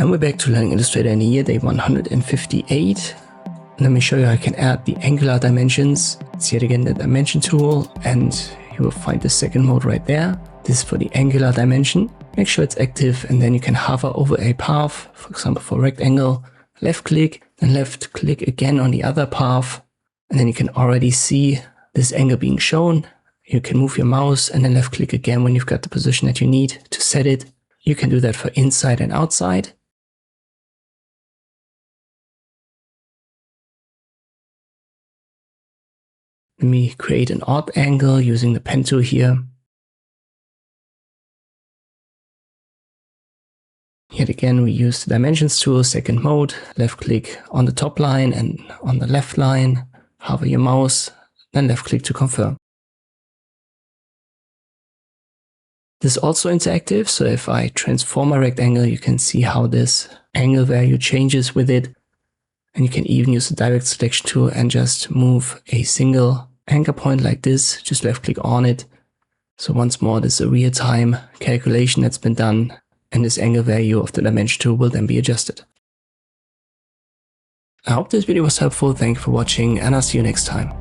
And we're back to learning Illustrator in a year, day 158. Let me show you how I can add the angular dimensions. It's yet again the dimension tool, and you will find the second mode right there. This is for the angular dimension. Make sure it's active, and then you can hover over a path, for example for rectangle, left click, and left click again on the other path. And then you can already see this angle being shown. You can move your mouse and then left click again when you've got the position that you need to set it. You can do that for inside and outside. Let me create an odd angle using the pen tool here. Yet again, we use the dimensions tool, second mode, left click on the top line and on the left line, hover your mouse, then left click to confirm. This is also interactive, so if I transform my rectangle, you can see how this angle value changes with it. And you can even use the direct selection tool and just move a single anchor point like this, just left click on it. So once more, this is a real-time calculation that's been done, and this angle value of the dimension tool will then be adjusted. I hope this video was helpful. Thank you for watching, and I'll see you next time.